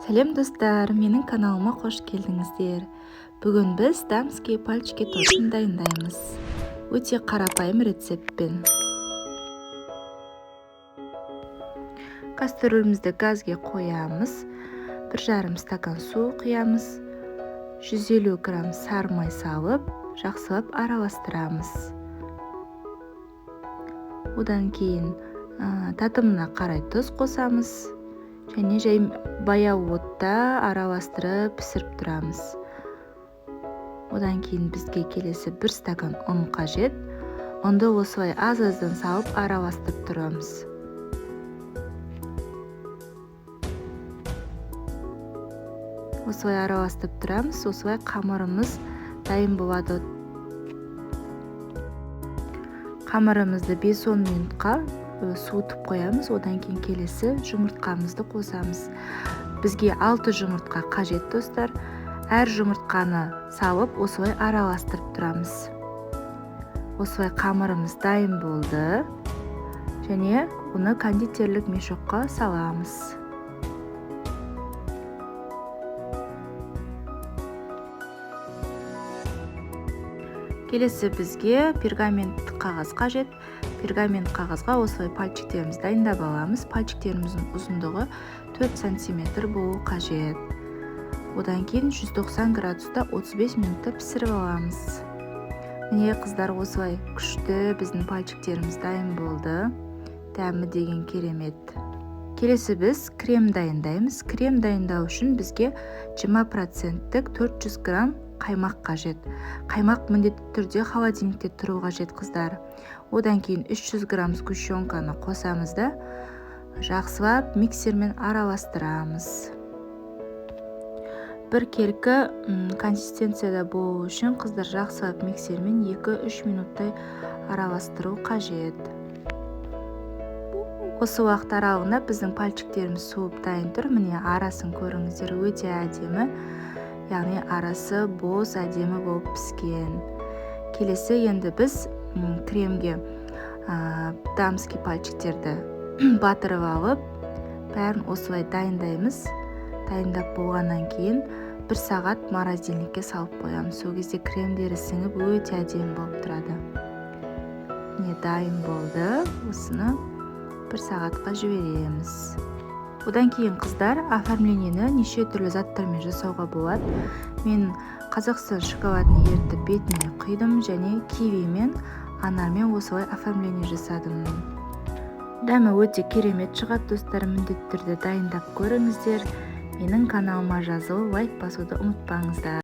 Сәлем достар, менің каналыма қош келдіңіздер. Бүгін біз дамский пальчики тортын дайындаймыз. Өте қарапайым рецептпен. Кастрөлімізді газге қоямыз. 1,5 стакан су құямыз. 150 грамм сары май салып, жақсылап араластырамыз. Одан кейін татымына қарай тұз қосамыз. Және баяу отта араластырып пісіріп тұрамыз. Одан кейін бізге келесі 1 стакан ұн қажет. Ұнды осылай аз-аздан салып араластырып тұрамыз. Осылай араластырып тұрамыз. Осылай қамырымыз дайын болады. Қамырымызды 5-10 минутқа суытып қоямыз. Одан кейін келесі жұмыртқамызды қосамыз. Бізге 6 жұмыртқа қажет достар. Әр жұмыртқаны салып, осылай араластырып тұрамыз. Осылай қамырымыз дайын болды. Және оны кондитерлік мешокқа саламыз. Келесі бізге пергамент қағаз қажет. Пергамент қағазға осылай пальчиктерімізді дайындап аламыз. Пальчиктеріміздің ұзындығы 4 см болу қажет. Одан кейін 190 градуста 35 минутта пісіріп аламыз. Міне қыздар, осылай күшті біздің пальчиктеріміз дайын болды. Дәмі деген керемет. Келесі біз крем дайындаймыз. Крем дайындау үшін бізге 20%-тік 400 грамм қаймақ қажет. Қаймақ міндетті түрде холодильникте тұру қажет қыздар. Одан кейін 300 грамм сгущенканы қосамыз да жақсылап миксермен араластырамыз. Бір келкі консистенцияда болу үшін қыздар жақсылап миксермен 2-3 минуттай араластыру қажет. Осы уақыт аралығында біздің пальчиктеріміз суып дайын тұр. Міне арасын көріңіздер, өте әдемі. Яғни арасы боз әдемі болып піскен. Келесі енді біз кремге дамский пальчиктерді батырып алып, бәрін осылай дайындаймыз. Дайындап болғаннан кейін 1 сағат морозильникке салып қоямыз. Сол кезде кремдері сіңіп өте әдемі болып тұрады. Міне дайын болды. Осыны 1 сағатқа жібереміз. Одан кейін қыздар, оформлениені неше түрлі заттармен жасауға болады. Мен Қазақстан шоколадын ертіп бетіне құйдым және киви мен анармен осылай оформление жасадым. Дәмі өте керемет шығады достар, міндетті түрде дайындап көріңіздер. Менің каналыма жазылып, лайк басуды ұмытпаңыздар.